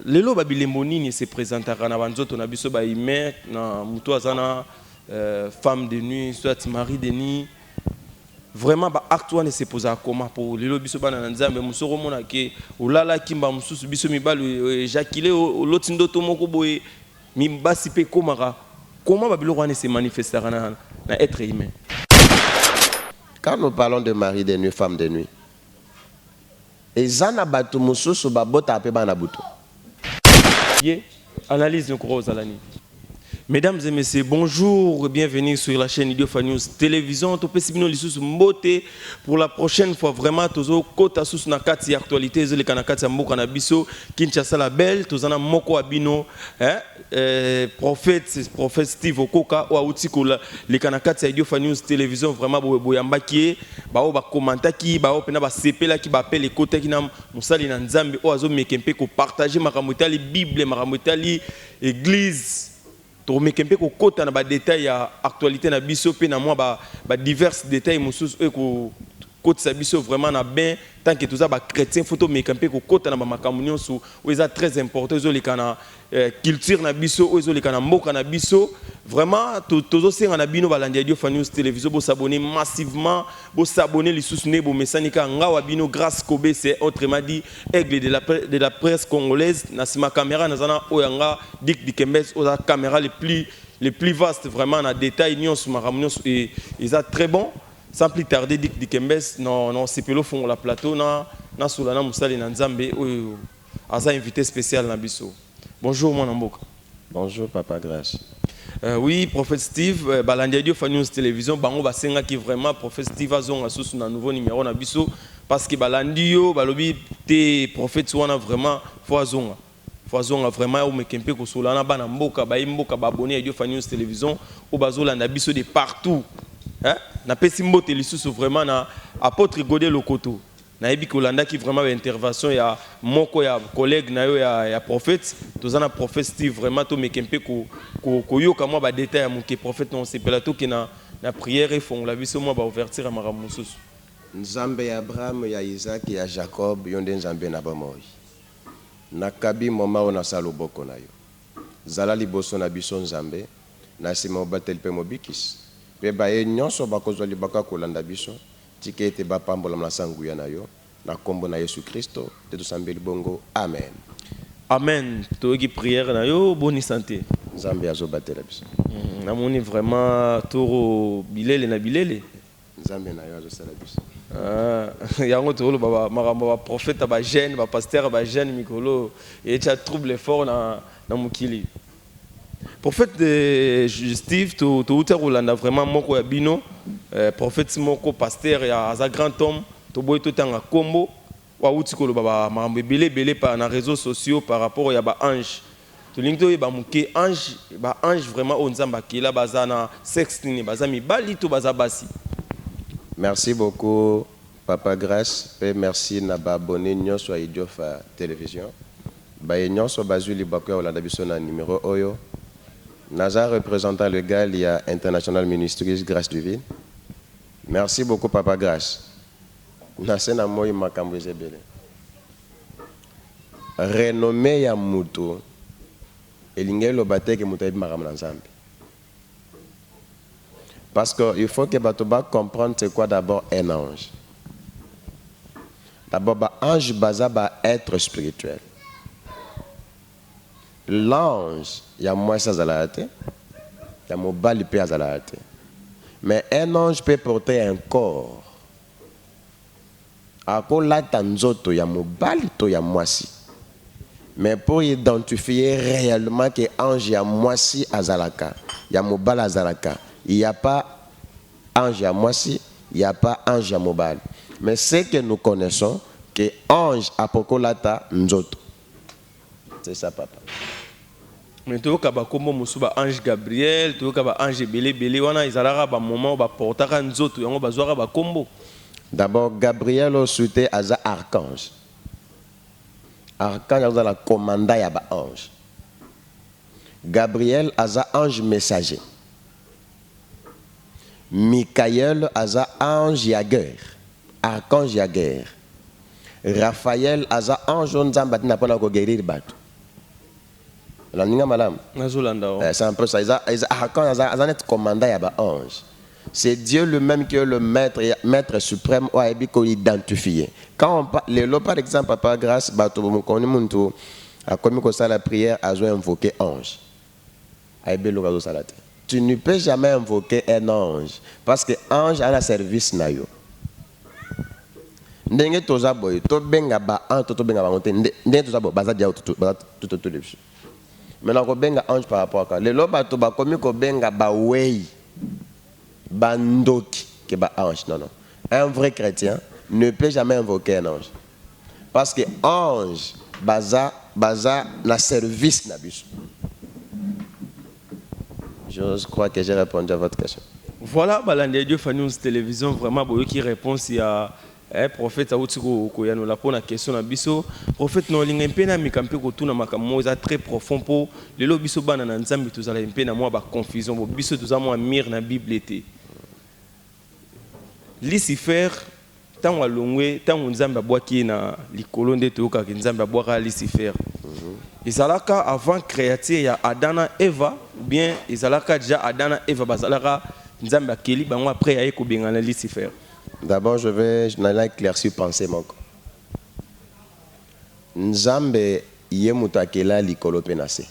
Lelo babilembo nini se présentera na banzoto na biso ba ime na mutu azana femme de nuit soit mari de nuit. Vraiment ba acte wana se posa comment pour lelo biso bana na nzambe musoko mona ke olala kimba mususu biso mibalo ejaculé loti ndoto moko boye mibasi pe komaka comment babilo wana se manifestera na être humain. Quand nous parlons de mari de nuit, femme de nuit, ezana batu mususu babota pe bana butu. Analyse de Koro Zalani. Mesdames et messieurs, bonjour, bienvenue sur la chaîne Idiofa News Télévision. Pour la prochaine fois, vraiment, tozo kota sous na kati actualité, zole kanakati mboka na biso, Kinshasa la belle, tozana moko abino, prophète Steve Okoka, ou autiko le kanakati Idiofa News Télévision, vraiment boyambaki, bao ba komantaki, bao pena ba sepela ki ba appelle kota ki na musali na nzambe, o azo mekempe ko partager makamotali Bible, makamotali église. To mekempe ko kota na ba détail ya actualité na biso pe na moi ba divers détails mususu e ko kota biso vraiment na ben tant que toza ba chrétien photo mekempe ko kota na ba makamunyo su o eza très important zo lekana culture na biso o zo lekana mboka na biso vraiment tozo senga na bino balandi Idiofa News Télévision bo s'abonner massivement bo s'abonner lisusu ne bo mesanika ngawa bino grâce Kobe c'est autrement dit aigle de la presse congolaise na sima caméra na zana oyanga dik dikembes o la caméra les plus vastes vraiment na détail nyons maramunyo et ça très bon. Sans plus tarder, Dik Kembes, non, c'est peu le fond la plateau, na Soulana Moussali Nanzambe, Aza invité spécial na biso. Bonjour mon amboka. Bonjour Papa Grâce. Oui, prophète Steve, Balandia Idiofa News Télévision, bango basenga qui vraiment prophète Steve azonga sous un nouveau numéro na biso parce que Balandio, balobi te prophète wana vraiment foazonga. Foazonga vraiment ou mekempe ko Soulana bana mboka ba imboka ba abonné Idiofa News Télévision ou bazola na biso de partout. Hein? Na pesi mbote lisusu vraiment na apôtre Godé Lokoto na yebi kolanda ki vraiment intervention ya moko ya collègue na yo ya prophète tozana prophète Steve vraiment to mekempe ko yoka moi ba détail ya moke prophète non c'est plateau ki na prière et fond la biso moi ba ouverture ma ramususu Nzambe ya Abraham ya Isaac ya Jacob yonde nzambe na bomoi na kabi moma ona saloboko na yo zala liboso na biso nzambe na sima obatel pe mobikis pe baye nyonso bakozwa libaka kolanda biso tike ete bapambola na sangu ya na yo na kombo na Yesu Kristo te tosambeli bongo amen. Amen. Togi prière na yo bonne santé. Nzambe azobatela biso. Namoni vraiment toro bilele na bilele. Nzambe na yo azosala biso. Yango tolo baba makambo ba prophète ba jeune ba pasteur ba jeune mikolo et tu trouble fort na mukili. Prophète de Steve, tu as vraiment moko ya bino, prophète moko pasteur ya un grand homme, tu boy tout en combo, wa uti ko baba mambe belé par na réseaux sociaux par rapport ya ba ange. Tu lingto ba muke ange vraiment on nzamba ki la bazana sextine bazami bali to bazabasi. Merci beaucoup Papa Grâce, et merci na ba abonné nyonso à Idiofa Télévision. Ba nyonso bazuli bakwa olanda biso na numéro oyo. Nazar représentant le Galia International Ministries Grâce Divine. Merci beaucoup Papa Grâce. Nasena moi makambo ezebele. Renommé ya mutu elingelo bateke mutu ebi makambo na Nzambe. Parce que il faut que batoba comprendre c'est quoi d'abord un ange. D'abord ba ange baza ba être spirituel. L'ange, il y a moins ça à la tête, il y a mon bal à la tête. Mais un ange peut porter un corps. À quoi là tanzoto, il y a mon bal, il y a moi si. Mais pour identifier réellement que ange y a moi si à Zalaka, il y a mon bal à Zalaka. Il n'y a pas ange à moi si, il n'y a pas ange à mon bal. Mais c'est que nous connaissons que ange à pokolata nzoto. C'est ça, papa. Mais tu as comme Moussouba ange Gabriel, tu as ange Belé, wana izalaka ba moment ba portaka nzoto yango bazwaka ba kombo. D'abord Gabriel au souté aza archange. Archange aza la commanda ya ba ange. Gabriel aza ange messager. Michael aza ange ya guerre. Archange ya guerre. Raphaël aza ange nzamba tina pona ko guérir batu. La ninga madame. C'est un peu ça. Quand ils ont commandé à ange. C'est Dieu lui-même qui est le maître suprême ou a identifié. Quand on parle, par exemple, Papa Grâce, a commis la prière, a invoqué ange. Tu ne peux jamais invoquer un ange parce que ange a un service na yo. Ndenge toza boy, to benga ba an to benga ba monte, ndenge toza boy, baza dia tout les jours. Maintenant ko benga ange par rapport à quoi? Le loba to ba commis ko benga ba wei. Bandoki, qui est ange. Non, non. Un vrai chrétien ne peut jamais invoquer un ange. Parce que ange, baza, na service n'abus. Je crois que j'ai répondu à votre question. Voilà, Balandé Dieu Fanny télévision vraiment beaucoup qui répond il y a un prophète Aoutiko Koyano la pour la question n'abiso. Prophète non lingempena mikampe ko tuna makamoza très profond pour le lobiso bana na nzambi tuzala impena moi ba confusion bo biso tuzamo amir na Bible été. Lucifer, tant que l'ongwe, tant que Nzamba boaki na likolo nde toyoka ke Nzamba boaka Lucifer. Izalaka avant créature ya Adana Eva, ou bien izalaka déjà Adana Eva bazalaka Nzamba keli bango après ya ko bengana Lucifer. D'abord je n'allais éclaircir penser mon corps. Nzambe yemutakela likolo penase.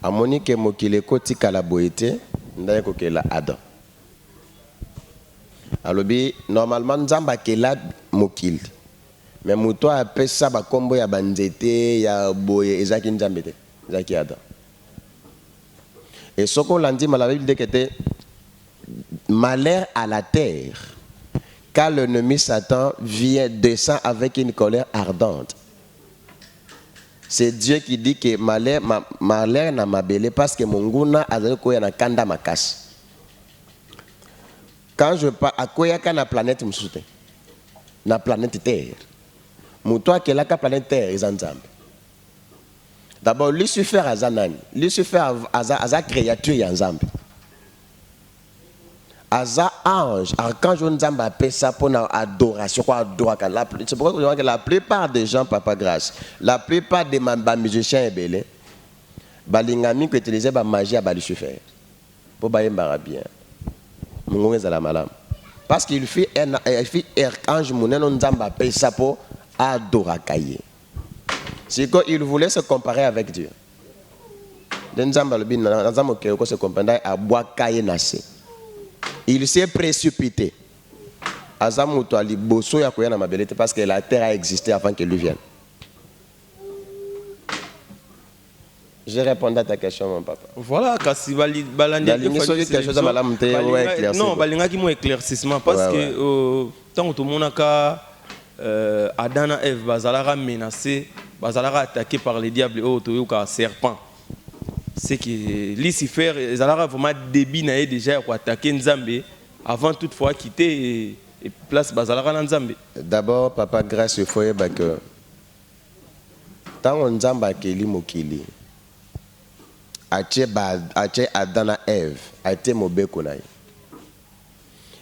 Amoni ke mokile koti kala boete ndaye ko kela Adam. Alors, normalement, Nzamba kela mokili. Mais muto a pesa ba kombo ya banzete ya boye ezaki Nzambete, ezaki Adam. Et ce qu'on l'a dit, la Bible dit que c'était malheur à la terre, car l'ennemi Satan descend avec une colère ardente. C'est Dieu qui dit que malheur n'a mabelé parce que monguna azako ya na kanda makasi. Quand je parle à quoi il y a la planète Moussouté, la planète Terre, Moutoua qui est la planète Terre, ils ensemble. D'abord, Lucifer a zanani, Lucifer a créature ensemble. Aza ange, archange Nzamba appelle ça pour l'adoration, quoi adoration. C'est pourquoi que la plupart des gens, Papa Grâce, la plupart des musiciens et belés, balingami qui utilisaient la magie à Lucifer, pour bailler bien. Parce qu'il fait un archange Mounen Nzamba paye ça pour adorer. C'est qu'il voulait se comparer avec Dieu. Il s'est précipité. Parce que la terre a existé avant qu'il lui vienne. J'ai répondu à ta question, mon papa. Voilà, kasi balandi non, balingaki mo éclaircissement parce que tant que tout le monde a Adam et Ève bazalaka menacé, bazalaka attaqué par les diables ou toyoka serpent. C'est que Lucifer bazalaka vraiment débit na déjà pour attaquer Nzambe avant toutefois quitter et place bazalaka na Nzambe. D'abord papa grâce au foyer que tant Nzamba keli mokili ache Adam et Ève ache mobeko na ye.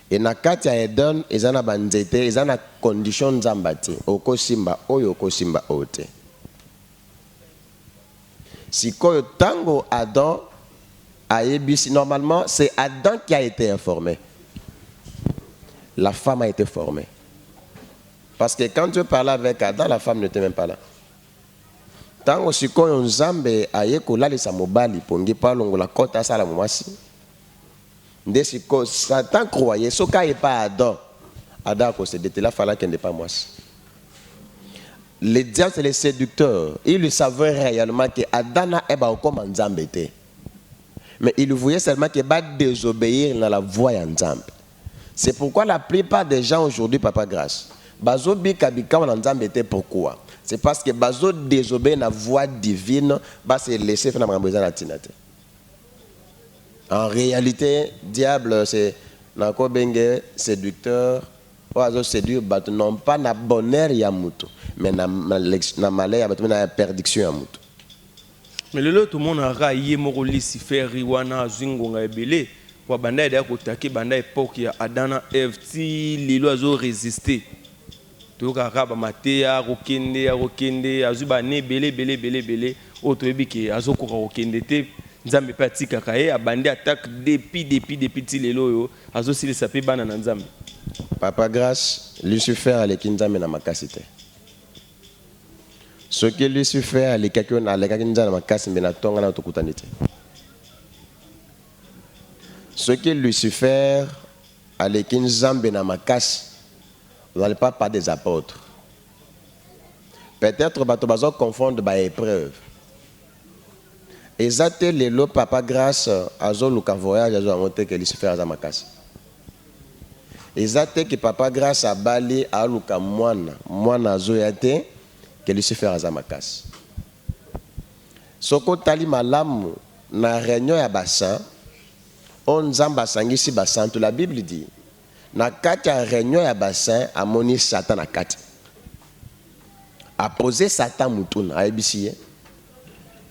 Et na kati ya Eden ezana banzete ezana condition Nzamba te okosimba oyo okosimba ote. Sikoyo tango Adam a ébisi, normalement c'est Adam qui a été informé. La femme a été formée. Parce que quand Dieu parlait avec Adam, la femme n'était même pas là. Tango sikoyo Nzambe aye kolalisa mobali pongi pa longola kota sala mwasi. Nde siko Satan croyait soka et pas Adam. Adam ko se détela fala qu'il n'est pas mwasi. Le diable c'est le séducteur. Il le savait réellement que Adam est comme Nzambe était. Mais il voyait seulement qu'il va désobéir dans la voie de Nzambe. C'est pourquoi la plupart des gens aujourd'hui, Papa Grâce, bazo bika bika en Nzambe était pourquoi? C'est parce que bazo désobéir la voie divine, bah c'est laisser faire la tinate. En réalité, diable c'est nako benge séducteur, oazo séduire bat non pas na bonheur ya mutu, mais na malheur ya na perdition ya mutu. Mais le tout le monde a raillé moko Lucifer riwana zingonga ebele pour banda ya kotaki banda époque ya Adam et Ève ti lilo azo résister. toyoka ba mateya rokende azuba ne belé oto ebiki azokoka rokende te nzambe pe atikaka ye abandi attaque depuis ti lelo yo azosilisa pe bana na nzambe. Papa grâce Lucifer aleki nzambe na makasi te. Soki Lucifer alekaki nzambe na makasi mbe na tonga na tokutani te. Soki Lucifer aleki nzambe na makasi, vous n'allez pas parler des apôtres. Peut-être bato bazo confondre ba épreuve. Ezate lelo papa grâce azo luka voyage azo amonte que Lucifer aza makasi. Ezate que papa grâce a bali a luka mwana azo yate que Lucifer aza makasi. Soko tali malamu na réunion ya bassin on nzamba sangisi bassin, la Bible dit na kati ya réunion ya bassin amoni Satan na kati. A posé Satan mutuna aibisiye.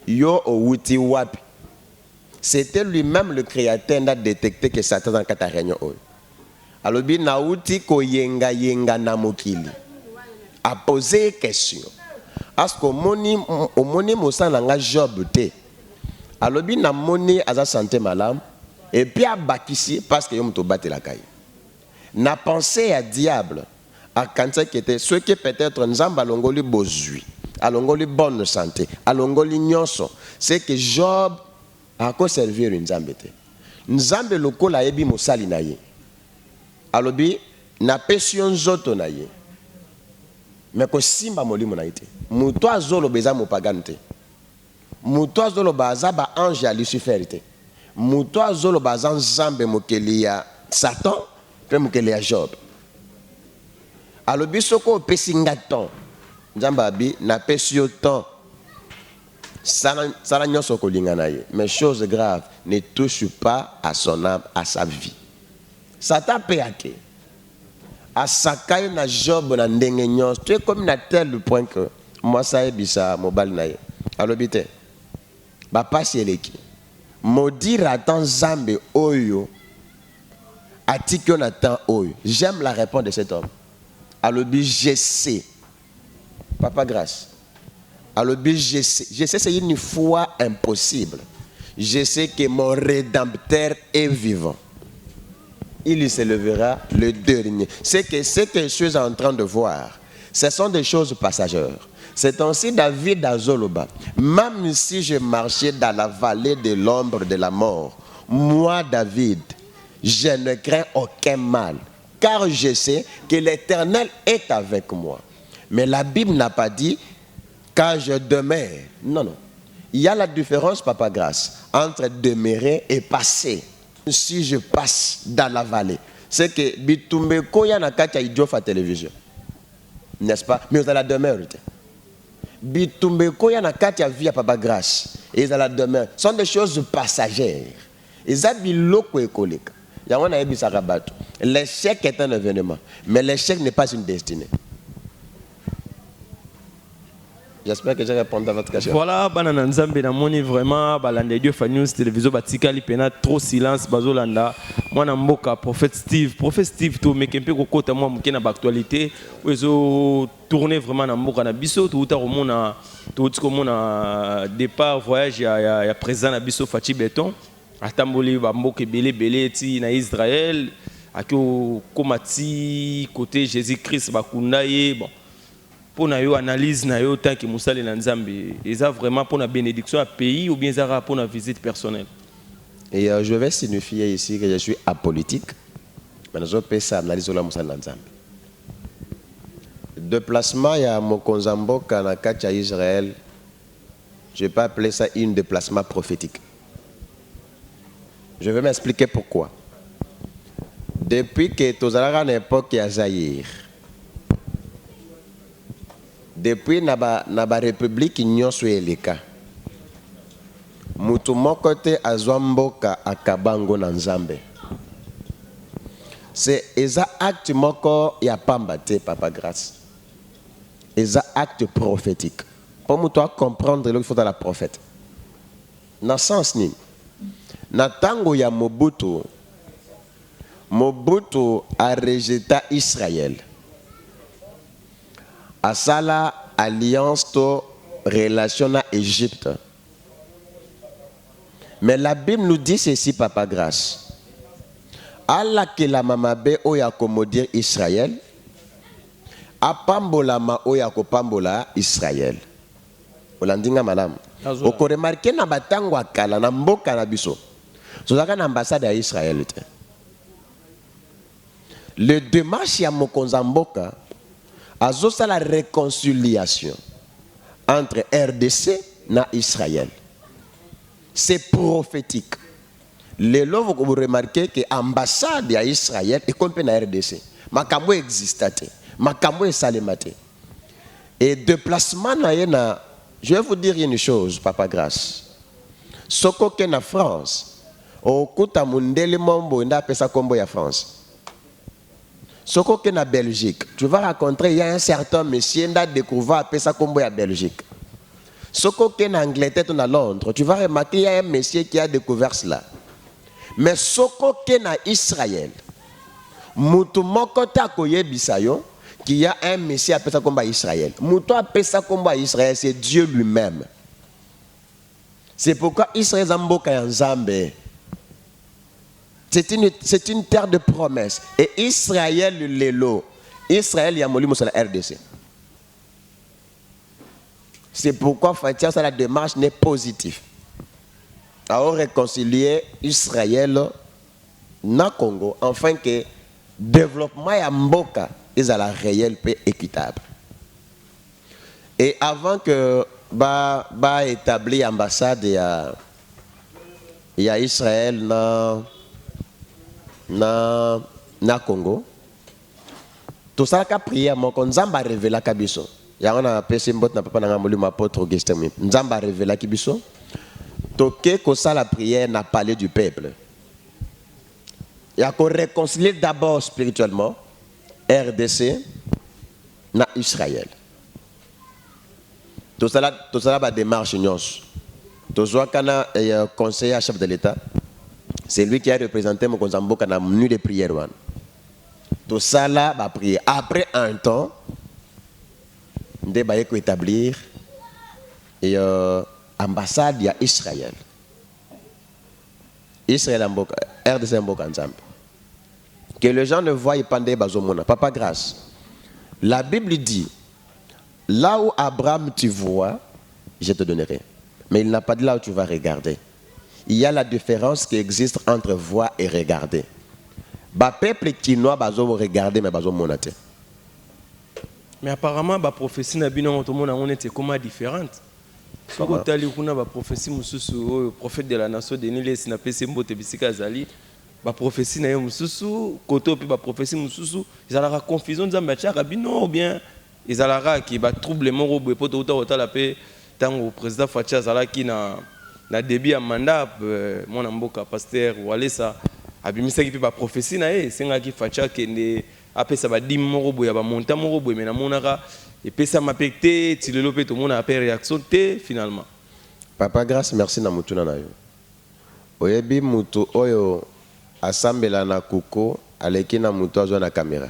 Yo outi wapi. C'était lui-même le créateur n'a détecté que Satan dans la réunion. Alors bien na outi ko yenga na mokili. A posé question. Est-ce que moni mosa na Job te. Alors bien na moni aza santé malade et puis a bakisi parce que yo mto battre la caille. Na pensé à diable à quand qui était ce qui peut-être nzamba longoli bozui. Alongoli bonne santé, alongoli nyonso, c'est que Job a ko servir nzambe te. Nzambe lokola yebi mosali na ye. Alobi na pesion zoto na ye. Mais ko simba molimo na ite. Muto azolo beza mopagane te. Muto azolo baza ba ange ya Lucifer te. Muto azolo baza nzambe mokeli ya Satan pe mokeli ya Job. Alobi soko pesi ngaton. Nzambabi n'a pas eu le temps. Mais chose grave, ne touche pas à son âme, à sa vie. Satan peut être. À Sakai na Job na ndengenyon. Tu es comme na tel point que moi ça est bisa mobile naïe. Alors bite. Ba passe eleki. Maudire attend Zambe oyo. Atikyo natan oyo. J'aime la réponse de cet homme. Alors bi je sais. Papa grâce. Alors je sais c'est une foi impossible. Je sais que mon rédempteur est vivant. Il se levera le dernier. C'est que je suis en train de voir, ce sont des choses passagères. C'est ainsi David Azoloba. Même si je marchais dans la vallée de l'ombre de la mort, moi David, je ne crains aucun mal, car je sais que l'Éternel est avec moi. Mais la Bible n'a pas dit quand je demeure. Non, non. Il y a la différence, Papa Grâce, entre demeurer et passer. Si je passe dans la vallée, c'est que Bitumbe Koya na katia idiofa télévision. N'est-ce pas? Mais vous allez la demeure. Bitumbe Koya na katia via Papa Grâce. Et ils allez la demeure. Ce sont des choses passagères. Ils ont biloko écolique. L'échec est un événement, mais l'échec n'est pas une destinée. J'espère que j'ai répondu à votre question. Voilà, banana nzambe na moni vraiment balanda Dieu News télévision batikali pena trop silence bazolanda. Mwana mboka prophète Steve to mekempe kokota moi mukena ba actualité ozo tourner vraiment na mboka na biso to uta komona to komona départ voyage ya président na biso Fachi Beton atamboli ba mboka belé ti na Israël akio komati côté Jésus-Christ bakunda ye bon. Pour na yo analyse na yo tant que musali na nzambe eza vraiment pour la bénédiction à pays ou bien ça pour la visite personnelle. Et je vais signifier ici que je suis apolitique. Mais je peux ça analyse la musali na nzambe. Déplacement ya mokonzambo kana kacha Israël. Je peux appeler ça un déplacement prophétique. Je vais m'expliquer pourquoi. Depuis que tozalaka na époque ya Zaïre, depuis naba république nyonso eleka mutu moko te azwa mboka akabango na nzambe. C'est eza acte moko ya pamba te Papa Grâce. Eza acte prophétique. Pour mutu a comprendre il faut dans la prophète. Na sens ni na tango ya Mobutu a rejeté Israël. asala alliance to relation à Égypte. Mais la Bible nous dit ceci, Papa Grâce. Allah que la mamabe oya komodir Israël, apambola ma oya kopambola Israël. Olandinga madame. Oko remarqué na batangwa kala na mboka na biso. Sozaka na ambassade à Israël. Le démarche ya mokonza mboka azosa la réconciliation entre RDC na Israël. C'est prophétique. Les lois, vous remarquez que l'ambassade d'Israël est comme la RDC. Makambo existate. Makambo est salemate. Et déplacement, je vais vous dire une chose, Papa Grâce. Soko que na France, au kuta mundeli mombo nda pesa kombo ya France. Soko que na Belgique, tu vas rencontrer, il y a un certain monsieur nda découvert pesa kombo ya Belgique. Soko que na Angleterre ou na Londres, tu vas remarquer, il y a un monsieur qui a découvert cela. Mais soko que na Israël, mutu mokota koyebisa yo, qu'il y a un Messie appelé ça comme Israël. Mutu appelé ça comme Israël, c'est Dieu lui-même. C'est pourquoi Israël zamboka ya Nzambe. C'est une terre de promesse. Et Israël l'élo. Israël yamoli mosala RDC. C'est pourquoi Fatia la démarche n'est positive. À réconcilier Israël na Congo, afin que le développement ya mboka est à la réelle paix équitable. Et avant que ba établir ambassade ya Israël na Congo, tout ça qu'a prié mon Nzamba révéla kabiso. Ya on a pesi mbot na papa na ngamboli apôtre Augustin. Nzamba révéla kabiso. Toké que ça la prière n'a parlé du peuple. Il y a qu'on réconcilier d'abord spirituellement RDC na Israël. Tout ça va démarche nyons. Tout ça kana conseiller chef de l'État. C'est lui qui a représenté mon Konzamboka na nuit de prière. Tout ça là va prier. Après un temps, on va établir et ambassade à Israël. Israël RDC Mboka Nzambe. Que les gens ne voient pas des bazomona. Papa Grâce. La Bible dit, là où Abraham tu vois, je te donnerai. Mais il n'a pas dit là où tu vas regarder. Il y a la différence qui existe entre voir et regarder. Ba peuple qui noa bazo regarder mais bazo monate. Mais apparemment la prophétie na bino tout le monde on était comment différente. Soko tali kuna ba prophétie mususu prophète de la nation de Nile na pese mbote bisika zali ba prophétie na yo mususu koto pe ba prophétie mususu izalaka confusion nzambe achaka bino ou bien izalaka ki ba trouble moko boye poto uta la pe tango président Fatia zalaki na début ya mandat mona mboka pasteur Walesa abimisaki pe ba prophétie na ye sengaki Fatia kende apesa ba dim moko boye ba monta moko boye mena monaka et puis ça m'a pété, tu le tout le monde a fait réaction finalement. Papa Grâce, merci na mutuna na yo. Oyebi mutu oyo asambela na kuko aleki na mutu azo na caméra.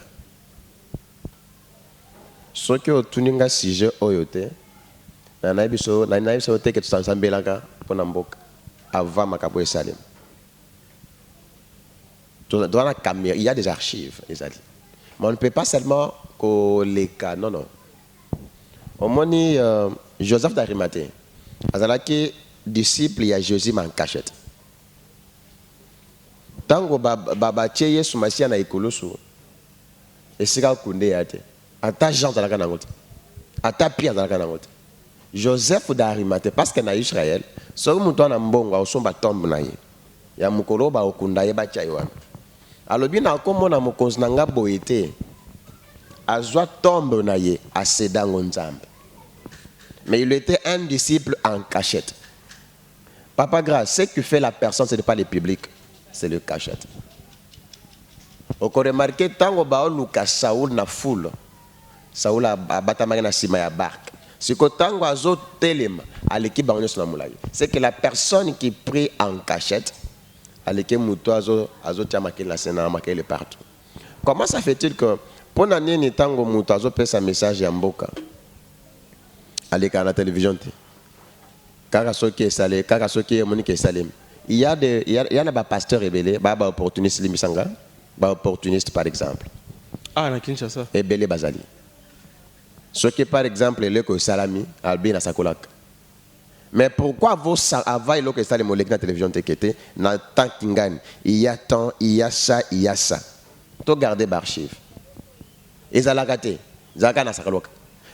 Soki otuninga sujet oyo te na naibiso te ke tsansambelaka pona mboka avant makabo esalem. Dans la caméra, il y a des archives, les alliés. Mais on ne peut pas seulement que les cas, non. Au moins, Joseph d'Arimathée, azalaki disciple, il y a Jésus en cachette. Tango baba tcheye sumasia na ikolosu, esika kunde yate. Ata Jean zalaka nangote, ata Pierre zalaka nangote. Joseph d'Arimathée, parce que na Israël, so muto na mbongo osomba tombe na ye. Ya mukolo ba okunda ye ba chaiwana. Alobi na komona mokonzi na nga boyete. Azwa tombe na ye asedango nzambe. Mais il était un disciple en cachette. Papa Grâce, ce que fait la personne, ce n'est pas le public, c'est le cachette. On a remarqué tango bao luka Saoul na foule. Saoul a batamari na sima ya barque. Ce que tango azo telema à l'équipe banyo sur la moulaye. C'est que la personne qui prie en cachette à l'équipe muto azo tiamake la sena marqué le partout. Comment ça fait-il que pour l'année ni tango muto azo pesa message ya mboka Allez, à la télévision. Karasoki est salé, Karasoki est Monique est salé. Il y a des pasteurs rebelles, des opportunistes, des opportunistes par exemple. Ah, na Kinshasa. Rebelles Bazali. Ce qui par exemple est le salami, Albina Sakolak. Mais pourquoi vous avez le salami à la télévision tekete, na tant qu'il il y a tant, il y a ça, il y a ça. Tout garder l'archive. Ils ont raté.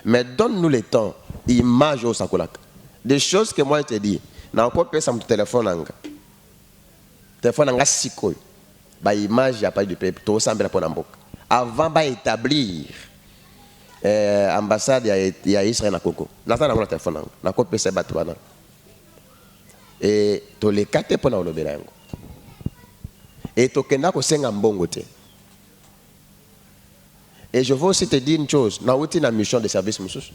Mais donne-nous le temps, image au Sakolak. Des choses que moi je te dis, na encore pesa mon téléphone anga sikoy. Ba image ya pas du peuple, to sambela pona mboka. Avant ba établir ambassade ya Israël na Congo. Na ça na mon téléphone anga. Na ko pesa batu bana. Et to le kate pona olobela yango. Et to kenda ko senga mbongo te. Et je veux aussi te dire une chose, na outi na mission de service mususu.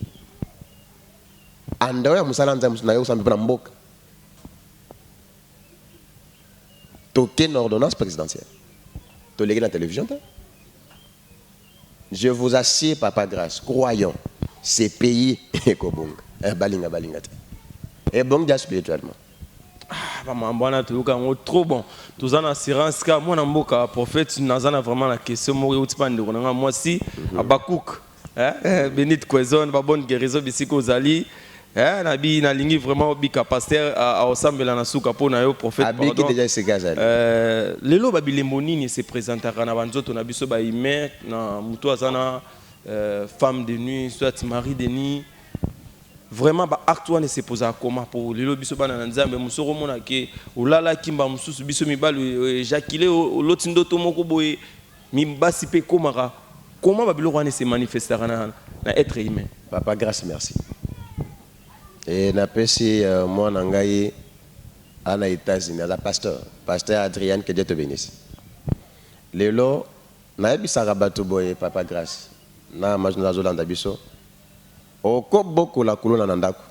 Andaoya musalanza na yo sambi pona mboka. Toqué une ordonnance présidentielle. Tolégué la télévision. Je vous assure, Papa Grâce, croyons, ces pays et Kobong. Balinga. Et bon, déjà spirituellement. Ah, maman, trop bon. Tous en assurance, car moi, je prophète, nous avons vraiment la question. Moi, si, à Bakouk, Bénit Kwezon, bonne guérison, Bissiko Zali. Nabi na lingi vraiment bika pasteur a osambela na suka pona yo prophète pardon. Abiki déjà ce gars lelo babile monini se présentera na banzoto na biso ba imer na muto azana femme de nuit soit mari de nuit vraiment ba acte wana se posa comment pour lelo biso bana na nzambe musoro mona ke olala kimba mususu biso mibalo Jacques loti ndoto moko boye mibasi pe komara comment babilo wana se manifestera na être humain. Papa Grâce, merci. Et napesi moi nangai ana États-Unis à pasteur Adrien, que Dieu te bénisse. Lelo na ebisaka bato boye Papa Grâce na majuna zolanda biso oko boko la kulona na ndako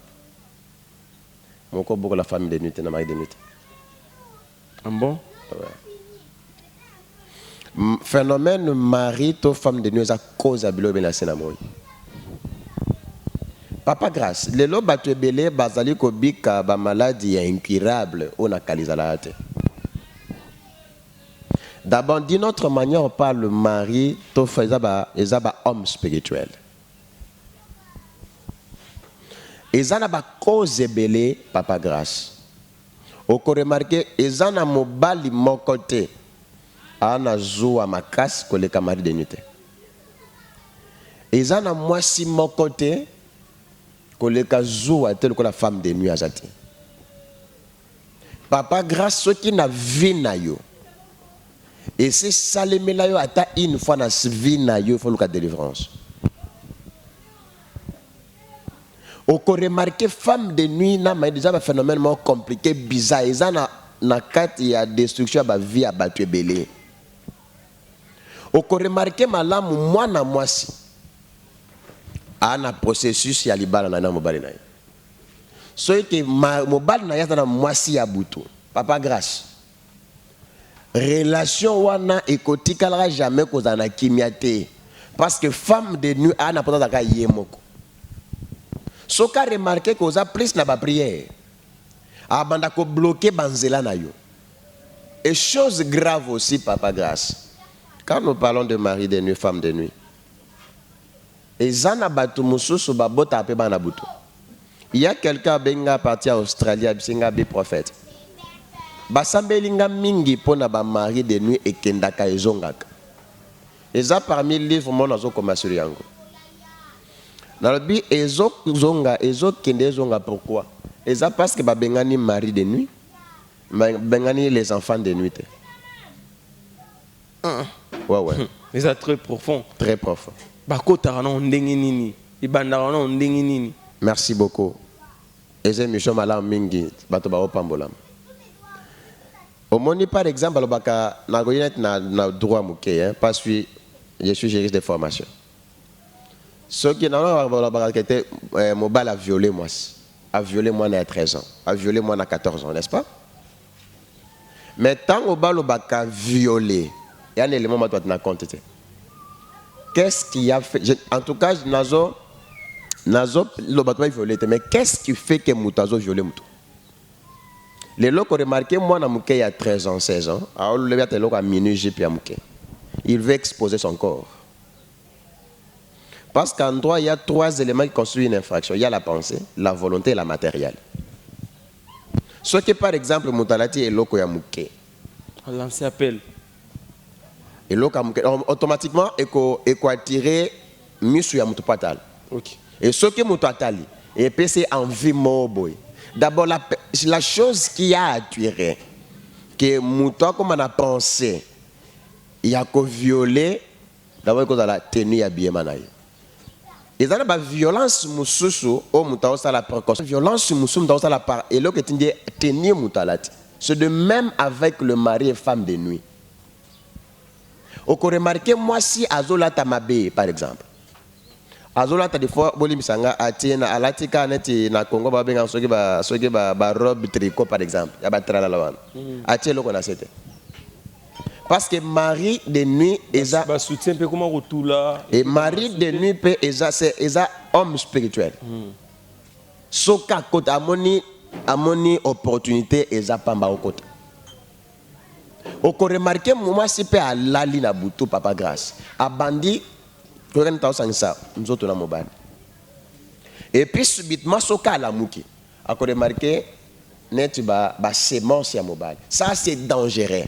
moko boko la famille de nuit na mari de nuit. Ah bon? Ouais. Phénomène mari to femme de nuit à cause à bilo benasena moi. Papa Grâce, les lots battu belé bazali kobika ba maladie incurable on a kalizalate. D'abord d'une autre manière on parle mari to faisaba ezaba homme spirituel. Ezana ba cause belé Papa Grâce. Oko remarquer ezana mobali mokote ana zoa makas koleka mari de nuit. Ezana mwasi mokote koleka zoua tel que la femme de nuit azati. Papa Grâce ce qui na vie na yo. Et c'est salemela yo ata une fois na vie na yo faut le délivrance. Au ko remarquer femme de nuit na mais déjà un phénomène compliqué bizarre eza na kat ya destruction ba vie abattu belé. Au ko remarquer malamu mwana mwasi ana processus ya libala na mobali na ye. So que mobali na ya na mwasi ya butu. Papa Grâce. Relation wana ekotikala jamais kozana kimiate parce que femme de nuit ana potata ka yemoko. So ka remarquer koza plus na ba prière. Abanda ko bloquer banzela na yo. Et chose grave aussi Papa Grâce. Quand nous parlons de mari de nuit, femme de nuit. Et zana batu mususu babota ape bana butu. Il y a quelqu'un benga parti à Australie bisinga bi prophète. Basambelinga mingi pona ba mari de nuit et kendaka ezongaka. Eza parmi livre mon azo commencer yango. Dans le but ezonga kende zonga pourquoi? Eza parce que ba bengani mari de nuit, bengani les enfants de nuit. Ouais. Eza très profond. Très profond. Merci beaucoup. Eze mission malam mingi bato ba opambolam. Omoni par exemple le baka na goyenet na droit muke parce que je suis juriste de formation. Ce qui na ba baka était mobile a violé moi à 13 ans, a violé moi à 14 ans, n'est-ce pas? Mais tant au balo baka violé, il y a un élément que tu as compté. Qu'est-ce qui a fait? En tout cas, Nazo, nazo lo bato ba violer mais qu'est-ce qui fait que mutazo violer mutu? Les locaux remarqué moi na muke il y a 13 ans 16 ans a le lever te loko a minuit j'ai pia muke. Il veut exposer son corps. Parce qu'en droit, il y a 3 éléments qui constituent une infraction. Il y a la pensée, la volonté et la matérielle. Ce qui, par exemple, Moutalati et Loko Yamouke. Lancer appel. Et Loko Yamouke, automatiquement, il faut attirer Misu Yamoutopatal. Ok. Et ce qui est Moutotali, et puis c'est envie Moboy. D'abord, la chose qui a attiré, que Mouto, comme on a pensé, il y a qu'à violer, d'abord, il y a la tenue à bien manaï. Et dans la violence, mususu, au mutao ça la précaution. Violence, mususu, dans la part. Et là que tu dis tenir mutalati. C'est de même avec le mari et femme de nuit. Au qu'on remarque, moi si Azola Tamabe, par exemple. Azola ta des fois, boli misanga atiena alatika neti na Congo ba benga soki ba robe tricot par exemple. Ya ba trala lawan. Atie lo qu'on a c'était. Parce que mari de nuit eza ba soutien peu comment retour là et mari de nuit peut eza c'est eza homme spirituel. Soka côté amoni opportunité eza pamba au côté. Au qu'on remarque moi si peut alali na butu papa grâce. Abandi ko ren taw sangsa nzoto na mobile. Et puis subitement soka la muki. A ko remarque net ba sémence ya mobile. Ça c'est dangereux.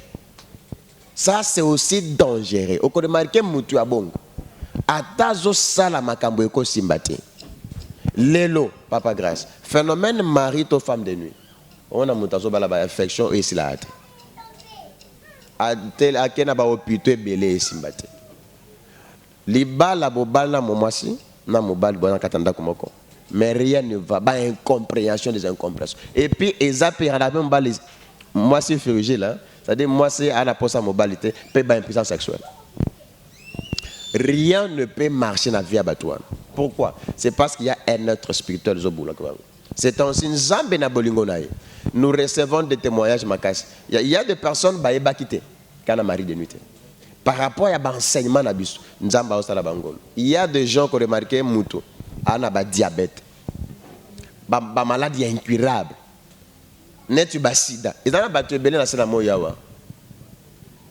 Ça, c'est aussi dangereux. Au remarqué, Moutou Abongo. Atazo sala makambo eko simbate. Lelo, papa grâce. Phénomène mari to femme de nuit. On a moutazo bala ba affection et silate. Atel akena ba opito belé simbate. Liba la bobal na momasi na mobal bona katanda komoko. Mais rien ne va. Ba incompréhension des incompréhensions. Et puis ezapé la même bal moi c'est ferugé là. C'est-à-dire, moi, c'est à la poste à mobilité, peut pas impuissance sexuelle. Rien ne peut marcher dans la vie à Batouane. Pourquoi? C'est parce qu'il y a un être spirituel. C'est un signe Zambé na bolingonaï. Nous recevons des témoignages makasi. Il y a des personnes qui sont quittées quand on a mari de nuit. Par rapport à l'enseignement na biso, Nzamba osala bangolo. Il y a des gens qui ont remarqué Moutou, ana ba diabète, ba maladie incurable. Netu ba sida. Et dans la bateau belé na sena moyawa.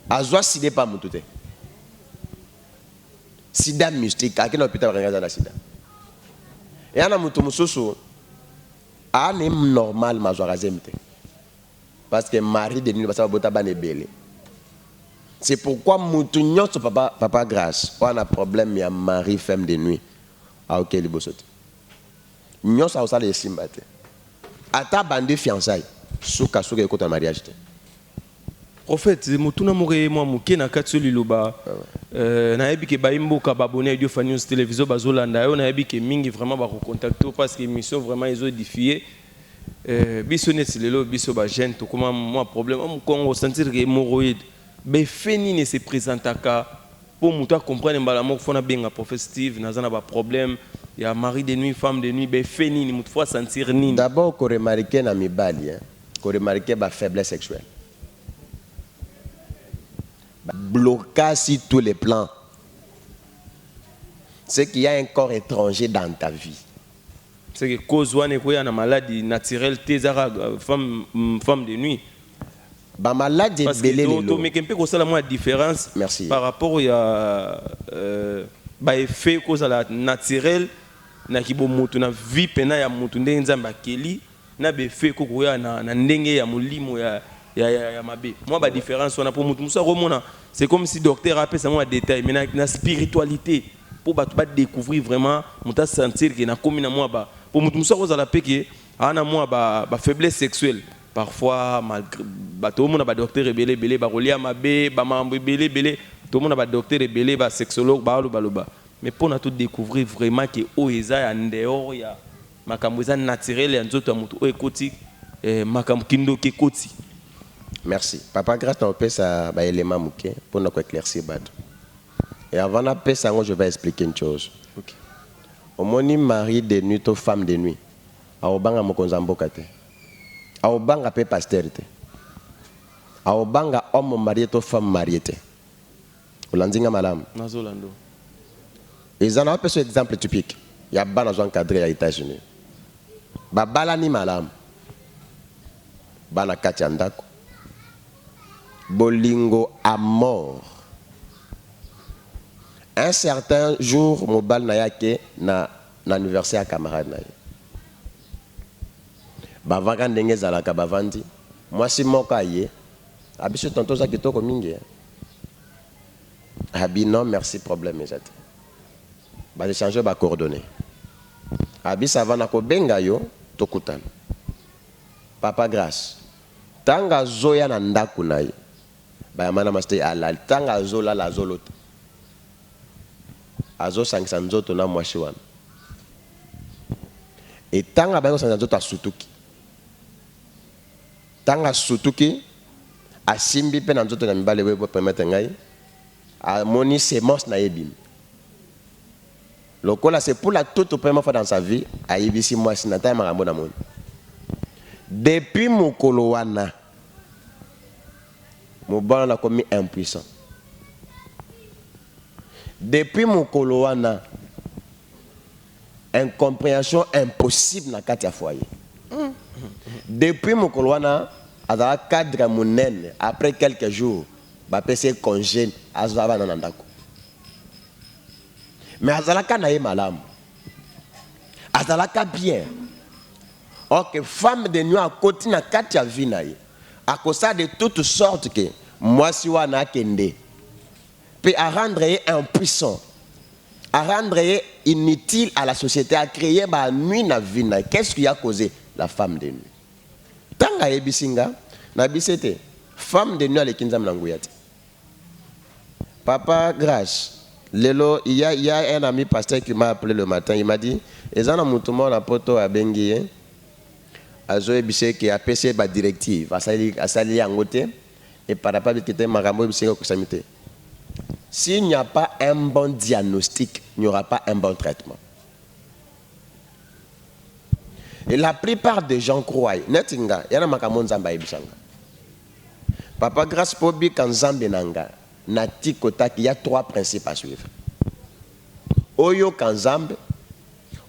Azwa sida pas mutute. Sida mystique, akina hôpital rengaza na sida. Et ana mutu mususu ane normal mazwa razemte. Parce que mari de nuit basa bota bane belé. C'est pourquoi mutu nyonso papa grâce, on a problème ya mari femme de nuit. A OK libosote. Nyonso osala esimbate. Ata bande fiançailles. Souka écoute un mariage. Prophète, mutuna more moi muke na katso liloba. Na yebi ke baimbo ka babone Idio News télévision bazolanda yo na yebi ke mingi vraiment ba contacter parce que émission vraiment ils ont édifié. Biso net lelo biso ba jeune to comment moi problème on Congo sentir que hémorroïde. Be feni ne se présente ka pour muta comprendre mbala moko fona benga prophète Steve nazana ba problème. Il y a mari de nuit, femme de nuit, be feni ni mutu fois sentir ni. D'abord qu'on remarque na mibali hein. Qu'on remarque la faiblesse sexuelle. Blocage sur tous les plans. C'est qu'il y a un corps étranger dans ta vie. C'est que cause ouane quoi une maladie naturelle tezara femme de nuit. Ba maladie belé lelo. Mais qu'un peu ça la différence. Merci. Par rapport à ba effet cause la naturelle na kibo mutu na vie pena ya mutu ndenge nzamba keli. Na be fait koko ya na ndenge ya mulimo ya mabe moi ba différence on a pour mutu musa remona c'est comme si docteur appelle ça moi détail mais na spiritualité pour ba découvrir vraiment muta sentir que na komi na moi ba pour mutu musa ko za la peke ana moi ba faiblesse sexuelle parfois malgré ba to mona ba docteur belé ba rolia mabe ba mambo belé to mona ba docteur belé ba sexologue ba loba mais pour na tout découvrir vraiment que oeza en dehors ya makambo eza naturel ya nzoto ya mutu o ekoti makambo kindo ke koti. Merci. Papa grâce on peut ça ba élément muke pour nous éclaircir bato. Et avant de faire ça, je vais expliquer une chose. OK. Au moni mari de nuit ou femme de nuit. A obanga mokonza mboka te. A obanga pe pasteur te. A obanga homme marié ou femme mariée te. Olandinga malamu. Nazolando. Et ça n'a pas ce exemple typique. ya bana zo encadré ya États-Unis babalani malamu bana kati ya ndako bolingo à mort. Un certain jour mobile na yake na anniversaire camarade na ye bavanga ndenge ezalaka bavandi mwasi moko aye abiso tonto za kitoko mingi abi non merci problème ezate ba échanger ba coordonnées abi ça va na ko benga yo tokutana papa grâce tanga zoya na ndaku na ye ba mana master ala tanga zola la zolota azo sangisa nzoto na mwasi wana etanga bango sangisa nzoto asutuki tanga sutuki asimbi pe na nzoto na mibale we bo permettre ngai amoni semence na yebim lokola c'est pour la toute première fois dans sa vie ayibisi mwasi na taille makambo na moni depuis mokolo wana mobala na komi impuissant. Depuis mon coloana, incompréhension impossible dans le foyer. Depuis mon coloana, à la cadre monnaie, après quelques jours, bah PC congé, à Zava Nanandako. Mais à la canaille malam, à la bien. Ok, femme de nuit à côté na Katia Vinaï, à cause de toutes sortes que moi si wana kende. Puis à rendre impuissant, à rendre inutile à la société, à créer ma nuit na vie. Qu'est-ce qui a causé la femme de nuit? Tanga ebisinga, na bisete, femme de nuit à l'ékinzam nangouyati. Papa grâce, lelo, il y a un ami pasteur qui m'a appelé le matin, il m'a dit, ezana mutumo na poto a bengi, azo ebise qui a PC ba directive, asali angote, et par rapport à qui marambo ebisinga kusamite. S'il n'y a pas un bon diagnostic, il n'y aura pas un bon traitement. Et la plupart des gens croient, netinga, yana makamon zamba ibisanga. Papa grâce pobi kan zambe nanga, nati kotaki, il y a 3 principes à suivre. Oyo kan zambe,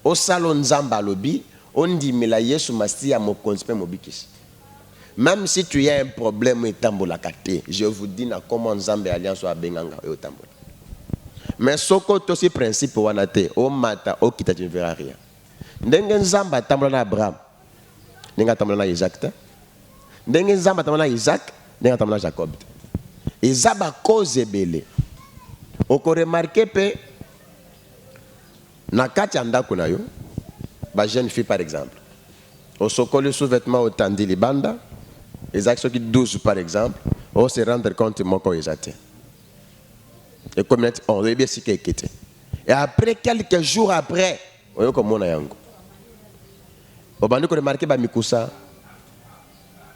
o salon zamba lobi, on dit mela yesu masti ya mokonzpe mobikis. Même si tu as un problème et tambola kate, je vous dis na comment Zambé alliance à benganga et au tambola. Mais soko tosi principe wanate, o mata o kita tu ne verras rien. Ndengen Zamba tambola na Abraham, ndenga tambola na Isaac. Ndengen Zamba tambola na Isaac, ndenga tambola na Jacob. Izaba cause belé. Oko remarqué pe na kati andako na yo, ba jeune fille par exemple. Au sokole sous-vêtement au tandi libanda. Les actions qui 12 par exemple, on se rendre compte que ils étaient. Et comme on veut bien ce qui était. Et après quelques jours après, on est comme on a yango. On va nous remarquer ba mikusa,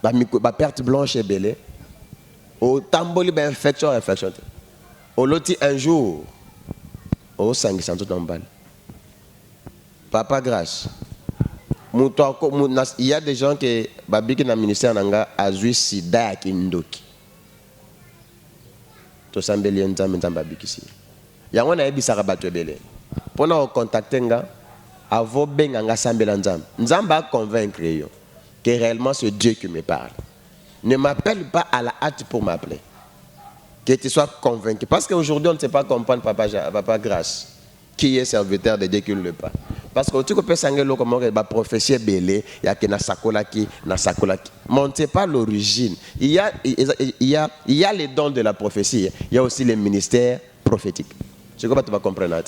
ba perte blanche et belée. Au tamboli ba infection. Au loti un jour, au sangi santo tombal. Papa grâce. Il y a des gens qui babiki na ministère nanga azui sida kindoki. To sambeli nzambe nzamba bikisi. Yango na ebisaka bato ebele. Pona o contacter nga avo benga nga sambela nzambe. Nzamba a convaincre yo que réellement c'est Dieu qui me parle. Ne m'appelle pas à la hâte pour m'appeler. Que tu sois convaincu parce qu'aujourd'hui on ne sait pas comprendre papa grâce qui est serviteur de Dieu qui ne le pas. Parce que tu peux sanger le comment la prophétie belé, il y a que na sakolaki. Mais on ne sait pas l'origine. Il y a les dons de la prophétie. Il y a aussi les ministères prophétiques. Je crois que tu vas comprendre.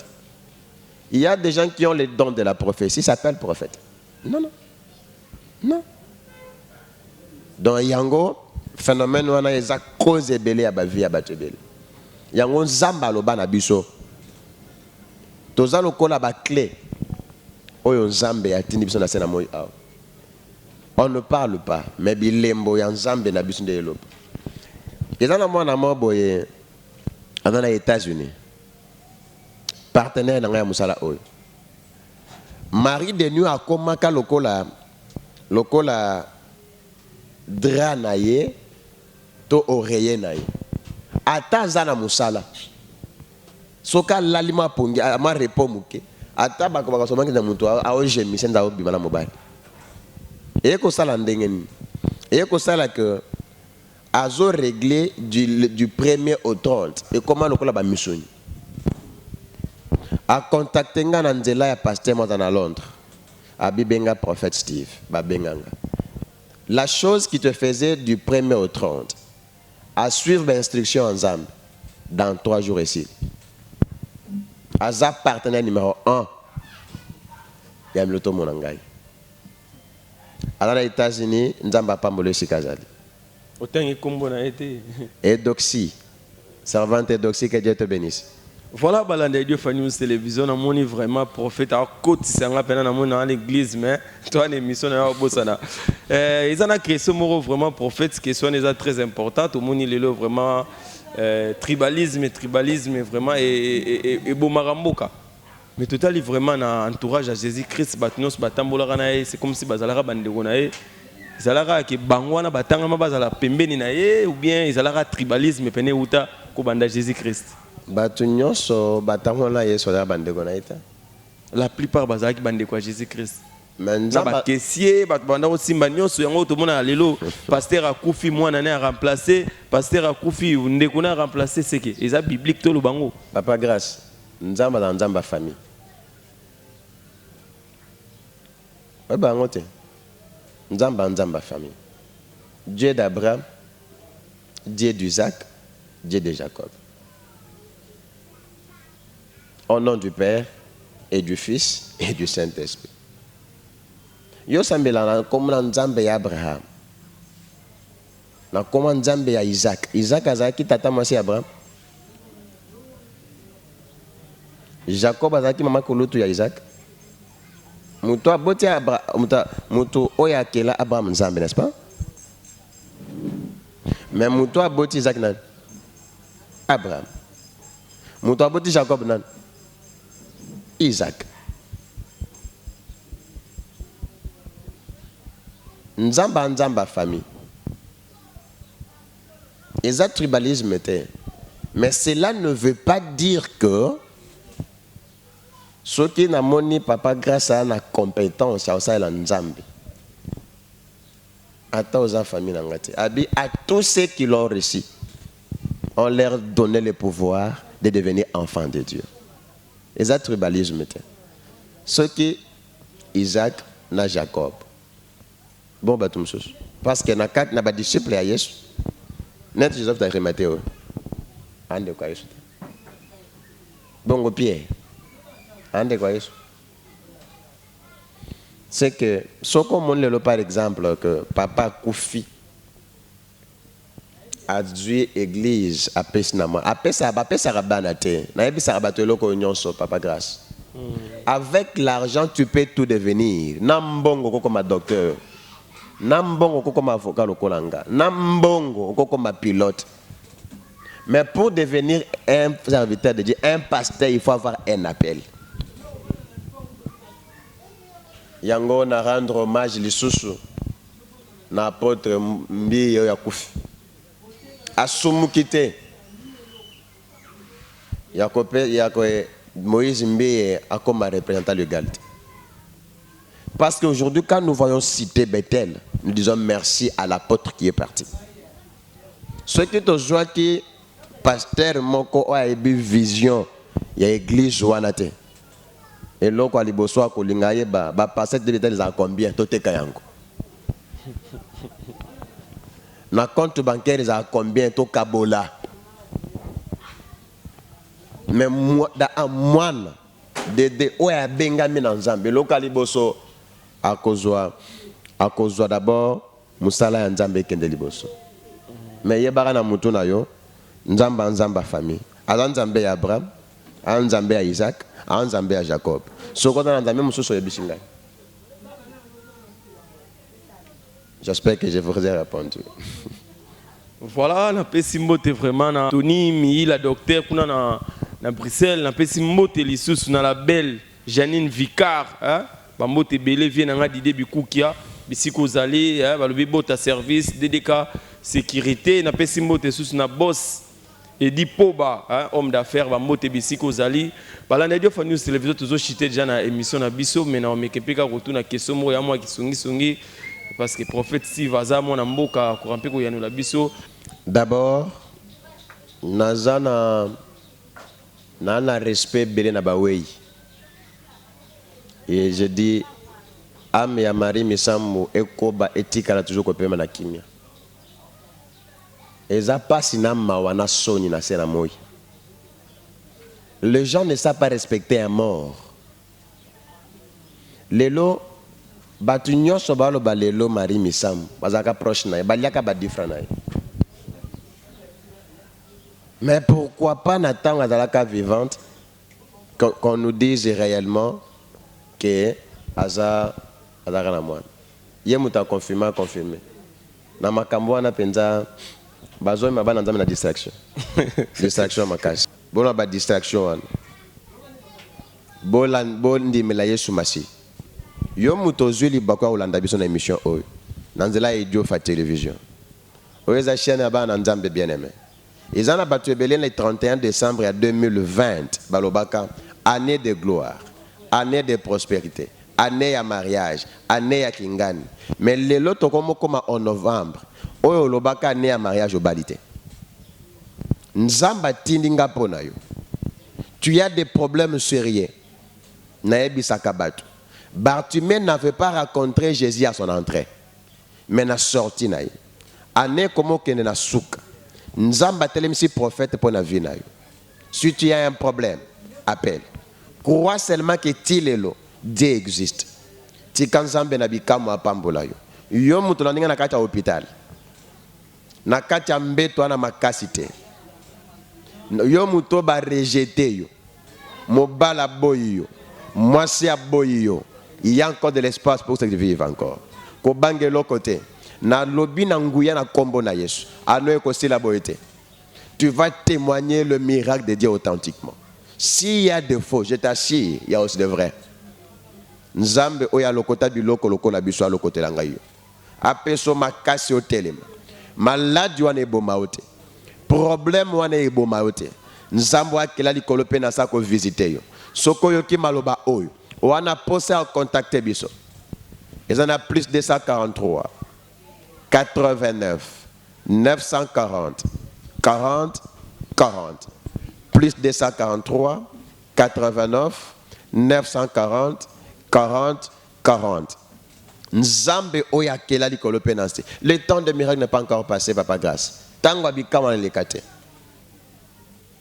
Il y a des gens qui ont les dons de la prophétie, s'appellent prophètes. Non. Dans Yango, phénomène où on a des causes belé à la vie à battre belé. Yango zamba loba na biso. Toza lokola ba clé. On ne parle pas, mais bilembo ya nzambe na biso nde eloba. Ezana mwana moboye dans les États-Unis. Partenaire na ya musala oyo. Mari de nuit akomaka lokola dra na ye to oreiller na ye. Ata zana musala. Soka lalima pongi ama repo muke. ata bakobaka somangi na mutu aogemise nda obima na mobali eye kosala ndenge nini eye kosala que azo régler du 1er au 30 et comment lokola bamisuni a contacté nga na nzela ya pasteur mota na Londres abibenga prophète Steve babenganga la chose qui te faisait du 1er au 30 à suivre l'instruction en Zambie dans 3 jours ici. Aza partenaire numéro 1. Il y a Mloto Monangai. Alors, aux États-Unis, Nzamba Pambole Sikazali. Autant que combo n'a été. Et Doxy. Servante Doxy, que Dieu te bénisse. Voilà, Balanda Dieu News Télévision, on est vraiment prophète. À côté, c'est un peu dans l'église, mais toi, l'émission est au Bossana. Ils ont créé ce mot vraiment prophète, qui est très important. Tout le monde est vraiment tribalisme vraiment et Bomaramboka. Mais tout à l'heure, vraiment, dans l'entourage à Jésus-Christ, c'est comme si Bazalara Bandegonae, Zalara qui Bangwana Batangama Bazala Pembeni Nae, ou bien Zalara tribalisme, Pene Uta, Kobanda Jésus-Christ. La plupart bazaki bande kwa Jésus-Christ. Ba caissier, banda aussi manyoso yango to mona lelo pasteur akufi mwana na remplacer, pasteur akufi ndekuna remplacer seke. Eza biblique to lo bango. Papa grâce. Nzamba dans nzamba famille. Ouais bango te. Nzamba famille. Dieu d'Abraham, Dieu d'Isaac, Dieu de Jacob. Au nom du Père et du Fils et du Saint-Esprit. Yo sambela na comme na nzambe ya Abraham. Na comme nzambe ya Isaac. Isaac azaki tata mwasi Abraham. Jacob azaki mama kulutu ya Isaac. Mutu aboti Abraham, mutu oya kela Abraham nzambe, n'est-ce pas? Mais mutu aboti Isaac nan Abraham. Mutu aboti Jacob nan Isaac. Nzamba famille. Et ça tribalisme était. Mais cela ne veut pas dire que ceux qui n'ont pas papa grâce à la compétence à ça la nzambe. À tous ceux qui l'ont reçu, on leur donnait le pouvoir de devenir enfants de Dieu. Et ça tribalisme était. Ceux qui Isaac na Jacob. Bon bah tout parce que na quatre na ba disciple à Yesu. Net Joseph t'a rematé oh. Ande kwa Yesu. Bongo Pierre. Ande kwa Yesu. C'est que ce qu'on le par exemple que papa Koufi a dû église à Pesnama. A Pesa rabanate. Na yebi sa rabatelo ko nyonso papa grâce. Avec l'argent tu peux tout devenir. Nambongo comme docteur. Nambongo comme avocat lokolanga. Nambongo comme pilote. Mais pour devenir un serviteur de Dieu, un pasteur, il faut avoir un appel. Yango na rendre hommage lisusu na apôtre Mbiyo Yakufi. Asumukite. Yakope Moïse Mbiye a comme représentant l'égalité. Parce qu'aujourd'hui, quand nous voyons citer Bethel, nous disons merci à l'apôtre qui est parti. Ce qui est aujourd'hui qui pasteur Moko a eu vision, il y a l'église Joanate. Et l'autre a liboso a kolingaye ba pasteur de Bethel a combien tote kayango. Na compte bancaire a combien to kabola. Mais moi da moine de oya benga mina nzambe l'autre a liboso à cause d'abord musala ya nzambe kende liboso. Mais yebara na mutu na yo nzamba famille. Ala nzambe ya Abraham, ala nzambe ya Isaac, ala nzambe ya Jacob. Soko na nzambe mususu yebisinga. J'espère que je vous ai répondu. Voilà, na pesimbote vraiment na Tony mi la docteur kuna na Bruxelles, na pesimbote lisusu na la belle Janine Vicard, hein? Bambote belé vient na ngadi debi kukia bisiko zali, hein, balobi bota service DDK sécurité na pesimbote lisusu na boss et dit Poba, hein, homme d'affaires, Bambote Bisiko Zali. Balanda Dio Fan News Télévision, toujours chité déjà dans l'émission na Bisso, mais on mekepeka retourne à question moi moi qui songi parce que prophète Steve Aza mon amboka kurampe ko yanu la Bisso. D'abord, nazana nana respect belé na bawei. Et je dis ame ya Marie Misambo ekoba etika na toujours kopema na kimia. Eza pasi na mawana soni na sena moi. Les gens ne savent pas respecter un mort. Lelo batu nyonso balo balelo Marie Misambo bazaka proche na baliaka ba difra na. Mais pourquoi pas n'attendre à la cave vivante qu'on nous dise réellement que Aza na moine. Yé mouta confirmé. Na makambo na penza bazo ma bana nzambe na distraction. Distraction makasi. Bona ba distraction wana. Bondi mela Yesu masi. Yo muto zwili bakwa ulanda biso na émission oyo. Nanzela idio fa télévision. Oeza chaîne bana nzambe bien-aimé. Ils ont battu le 31 décembre 2020, Balobaka, année de gloire, année de prospérité, année à mariage, année à Kingani. Mais les lots comme en novembre, Oyo Lobaka année à mariage au Balité. Nzamba tindinga ponayo. Tu as des problèmes sérieux. Naebi Sakabatu. Bartimée n'avait pas rencontré Jésus à son entrée. Mais n'a sorti naï. Année comme kene na souka. Nzamba telemisi prophète pour la vie. Si tu as un problème, appelle. Crois seulement que Dieu existe. Si quand Nzamba na bikamu apambola yo. Yo mutu na na kati hôpital. Na kati mbeto na makasite. Yo mutu ba rejeté yo. Mobala boy yo. Mwasi aboy yo. Il y a encore de l'espace pour ceux qui vivent encore. Ko bange l'autre côté. Na lobi na nguya na kombo na Yesu. Anoye kosi la boété. Tu vas témoigner le miracle de Dieu authentiquement. S'il y a des faux, je t'assure, il y a aussi de vrais. Nzambe oya lokota biloko lokola biso lokote la ngayo. Apeso makasi otelema. Malade wana eboma ote. Problème wana eboma ote. Nzambe akela likolo pe na sako visiter yo. Soko yoki maloba oyo. Wana posé à contacter biso. Ils en a plus de 143. 89 940 40 40 plus 243 89 940 40 40. Nzambe oya kela likolo penansi. Le temps de miracle n'est pas encore passé, papa grâce. Tango abikama le kate.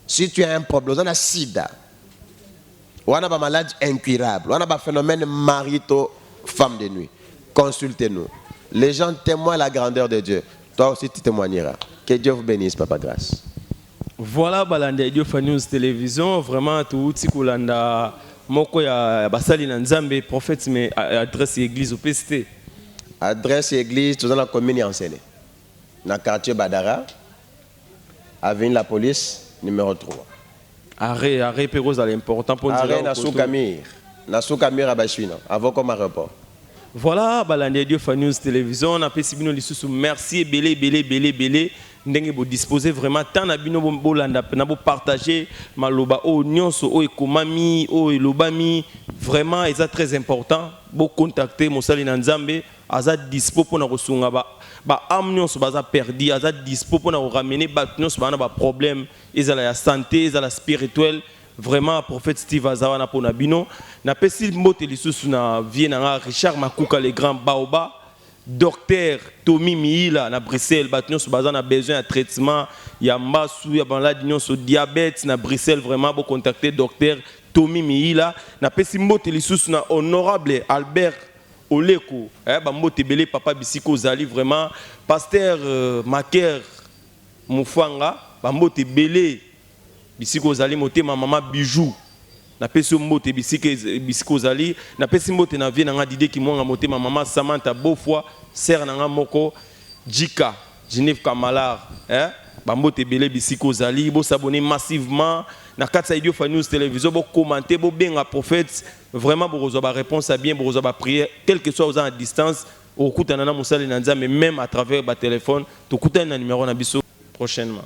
Si tu as un problème, on a sida. On a pas maladie incurable. On a pas phénomène marito femme de nuit. Consultez-nous. Les gens témoignent la grandeur de Dieu. Toi aussi, tu témoigneras. Que Dieu vous bénisse, papa grâce. Voilà, Balanda Dio Fan News Télévision. Vraiment, tout ce que moko ya basali na Nzambe, prophète, mais adresse église au PST. Adresse église, tout dans la commune enseignée. Dans le quartier Badara, avenue la police, numéro 3. Arrêt, Péros, c'est important pour dire. Arrêt, na Soukamir à Bachouina, avant comme aéroport. Voilà, Balanda Dio Fan News Télévision. On a fait Sibino Lissoussou. Merci, belé. Ndenge bo disposer vraiment tant na bino bolanda na bo partager maloba o nyonso o ekomami o elobami vraiment c'est très important bo contacter Mosali na Nzambe aza dispo pour na kosunga ba am nyonso baza perdi aza dispo pour na ramener ba nyonso ba na ba problème ezala ya santé ezala spirituel. Vraiment, prophète Steve Azawa na pona bino na pesi mbote lisusu na vie na Richard Makuka le grand Baoba, docteur Tommy Miila na Bruxelles, batnon so bazana besoin de traitement, ya masu ya malade nyonso diabète na Bruxelles, vraiment bo contacter docteur Tommy Miila na pesi mbote lisusu na honorable Albert Oleko, ba mbote belé papa bisiko zali vraiment pasteur Maker Mufanga, ba mbote belé bisiko zali motema mama bijou na pesi mbote bisiko zali na pesi mbote na vie na nga dide ki mwanga motema mama Samantha Bofwa sœur na nga moko Jika Genève Kamalar ba mbote belé bisiko zali bo s'abonner massivement na Katsa Idio Fan News Télévision bo commenter bo benga prophète vraiment bo rezo ba réponse à bien bo rezo ba prière quel que soit aux à distance au kutana na musali na Nzambe même à travers ba téléphone to kutana na numéro na biso prochainement.